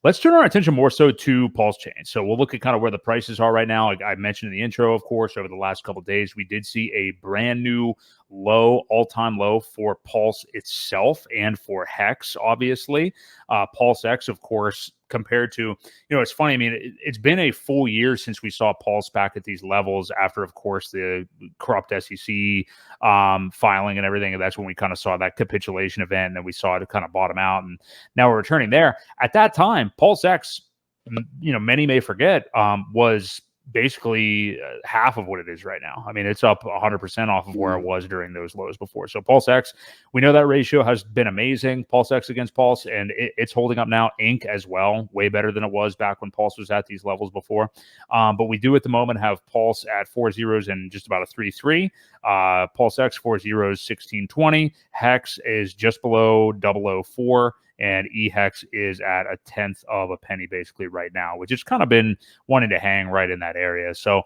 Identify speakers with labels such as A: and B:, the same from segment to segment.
A: Let's turn our attention more so to PulseChain. So we'll look at kind of where the prices are right now. I mentioned in the intro, of course, over the last couple of days, we did see a brand new low, all-time low for Pulse itself and for Hex, obviously. Pulse X, of course, compared to, it's funny. I mean, it's been a full year since we saw Pulse back at these levels after, of course, the corrupt SEC filing and everything. And that's when we kind of saw that capitulation event, and then we saw it kind of bottom out. And now we're returning there. At that time, Pulse X, many may forget, was basically half of what it is right now. I mean, it's up 100% off of where it was during those lows before. So Pulse X, we know that ratio has been amazing. Pulse X against Pulse, and it's holding up now. Inc as well, way better than it was back when Pulse was at these levels before. But we do at the moment have Pulse at 4 zeros and just about a 3.3. Pulse X 4 zeros 1620. Hex is just below 004. And eHex is at a tenth of a penny basically right now, which has kind of been wanting to hang right in that area. So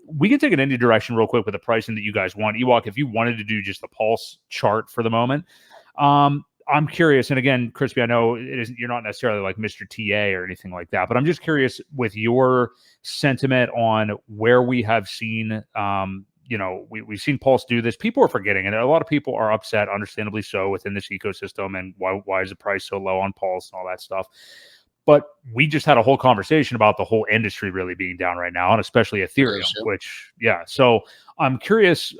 A: we can take it any direction real quick with the pricing that you guys want. Ewok, if you wanted to do just the Pulse chart for the moment, I'm curious. And again, Crispy, I know you're not necessarily like Mr. TA or anything like that, but I'm just curious with your sentiment on where we have seen we've seen Pulse do this. People are forgetting, and a lot of people are upset, understandably so, within this ecosystem. And why is the price so low on Pulse and all that stuff? But we just had a whole conversation about the whole industry really being down right now, and especially Ethereum, So I'm curious,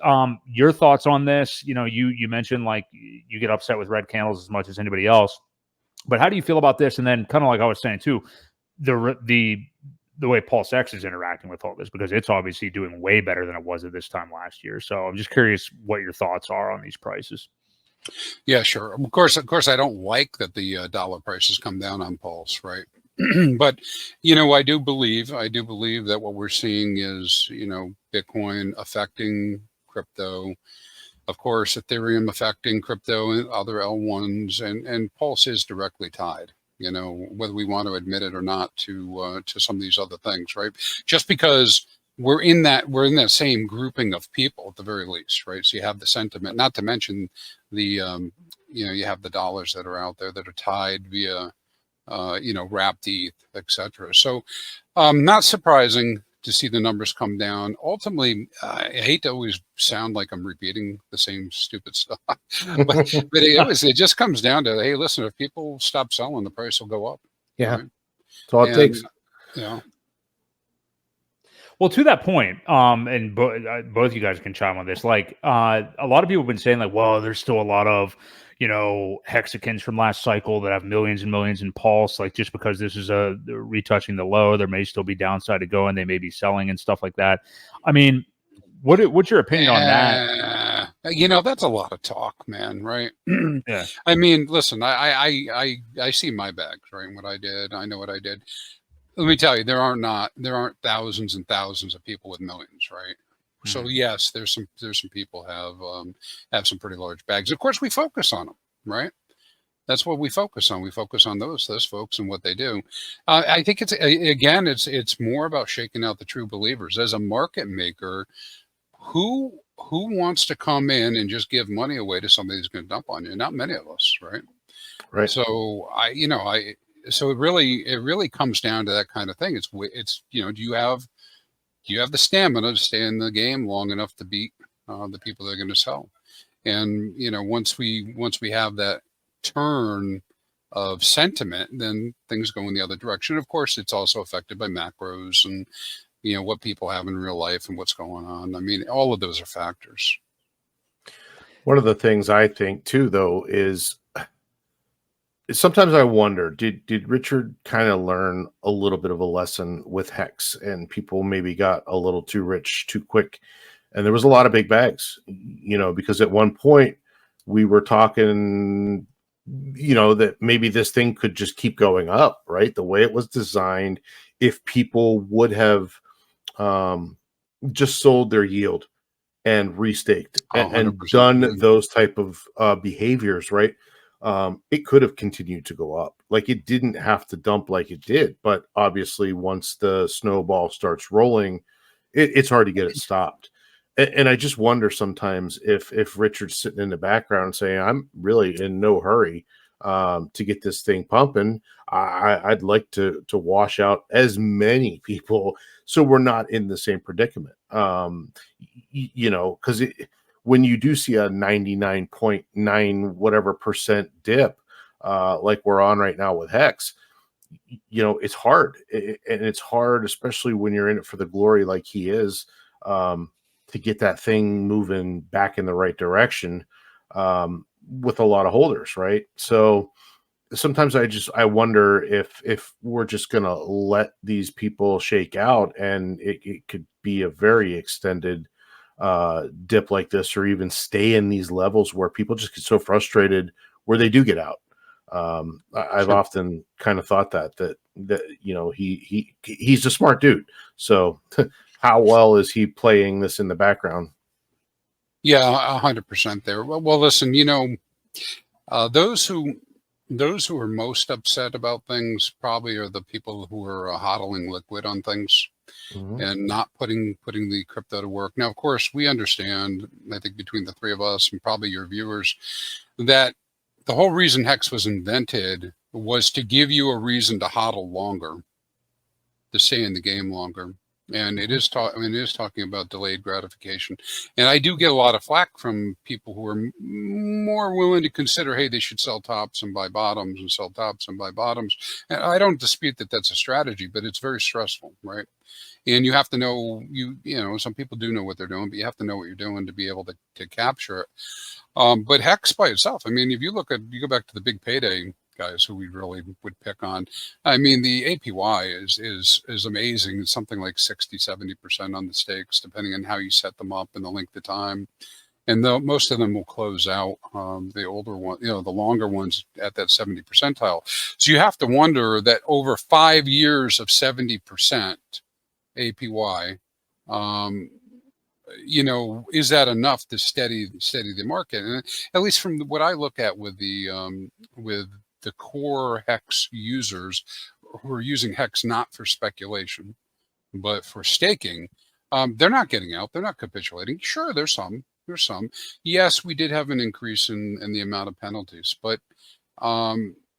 A: your thoughts on this. You mentioned like you get upset with red candles as much as anybody else, but how do you feel about this? And then kind of like I was saying too, the way Pulse X is interacting with all this, because it's obviously doing way better than it was at this time last year. So I'm just curious what your thoughts are on these prices.
B: Yeah, sure. Of course, I don't like that the dollar prices come down on Pulse, right? But I do believe that what we're seeing is Bitcoin affecting crypto. Of course, Ethereum affecting crypto and other L1s, and Pulse is directly tied. Whether we want to admit it or not, to some of these other things, right? Just because we're in that same grouping of people at the very least, right? So you have the sentiment, not to mention the you have the dollars that are out there that are tied via wrapped ETH, etc. So not surprising to see the numbers come down. Ultimately, I hate to always sound like I'm repeating the same stupid stuff, but it just comes down to, hey, listen, if people stop selling, the price will go up.
C: Yeah,
B: right?
C: That's all it takes.
A: Well, to that point, and both you guys can chime on this. Like, a lot of people have been saying, like, well, there's still a lot of hexagons from last cycle that have millions and millions in Pulse. Like, just because this is retouching the low, there may still be downside to go, and they may be selling and stuff like that. I mean, what's your opinion on that?
B: That's a lot of talk, man. Right?
A: Yeah.
B: I mean, listen, I see my bags, right? What I did, I know what I did. Let me tell you, there aren't thousands and thousands of people with millions, right? So yes, there's some people have some pretty large bags. Of course, we focus on them, right? That's what we focus on. We focus on those folks and what they do. I think it's more about shaking out the true believers. As a market maker, who wants to come in and just give money away to somebody who's going to dump on you? Not many of us, right?
C: Right.
B: So so it really comes down to that kind of thing. It's do you have the stamina to stay in the game long enough to beat the people that are going to sell? And once we have that turn of sentiment, then things go in the other direction. Of course, it's also affected by macros and what people have in real life and what's going on. I mean, all of those are factors.
C: One of the things I think too, though, is sometimes I wonder, did Richard kind of learn a little bit of a lesson with Hex, and people maybe got a little too rich too quick? And there was a lot of big bags, because at one point we were talking, that maybe this thing could just keep going up, right? The way it was designed, if people would have just sold their yield and restaked and done those type of behaviors, right? It could have continued to go up. Like, it didn't have to dump like it did, but obviously once the snowball starts rolling, it's hard to get it stopped. And I just wonder sometimes if Richard's sitting in the background saying, I'm really in no hurry. to get this thing pumping. I'd like to wash out as many people so we're not in the same predicament. You know, because when you do see a 99.9 whatever percent dip, like we're on right now with Hex, you know, it's hard. And it's hard, especially when you're in it for the glory like he is, to get that thing moving back in the right direction, with a lot of holders, right? So sometimes I wonder if we're just gonna let these people shake out, and it could be a very extended dip like this, or even stay in these levels where people just get so frustrated where they do get out. I've
B: Sure.
C: often kind of thought that you know, he's a smart dude. So how well is he playing this in the background?
B: Yeah, 100% there. Well, listen, you know, uh, those who those who are most upset about things probably are the people who are hodling liquid on things
C: Mhm.
B: and not putting the crypto to work. Now, of course, we understand, I think between the three of us and probably your viewers, that the whole reason Hex was invented was to give you a reason to hodl longer, to stay in the game longer. And it
C: Mhm.
B: is I mean, it is talking about delayed gratification. And I do get a lot of flack from people who are more willing to consider, hey, they should sell tops and buy bottoms, and sell tops and buy bottoms. And I don't dispute that that's a strategy, but it's very stressful, right? And you have to know, you know, some people do know what they're doing, but you have to know what you're doing to be able to capture it. But Hex by itself, I mean, if you go back to the big payday guys who we really would pick on, I mean, the APY is amazing. It's something like 60-70% on the stakes, depending on how you set them up and the length of time. And most of them will close out, the older one, you know, the longer ones at that 70 percentile. So you have to wonder that over 5 years of 70% APY, um, you know, is that enough to steady the market? And at least from what I look at with the core Hex users who are using Hex not for speculation but for staking, they're not getting out. They're not capitulating. Sure, there's some. There's some. Yes, we did have an increase in the amount of penalties, but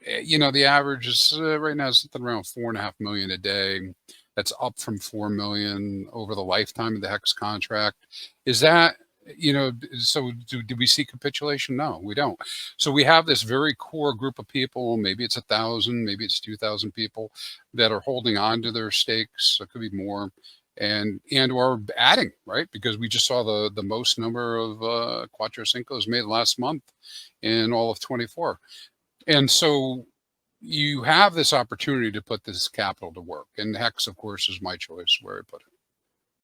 B: you know, the average is right now something around 4.5 million a day. That's up from 4 million over the lifetime of the Hex contract. Is that, you know, so do we see capitulation? No, we don't. So we have this very core group of people, maybe it's 1,000, maybe it's 2,000 people that are holding on to their stakes. It could be more, and or adding, right? Because we just saw the most number of Quattro Cincos made last month in all of 24. And so you have this opportunity to put this capital to work. And Hex, of course, is my choice where I put it.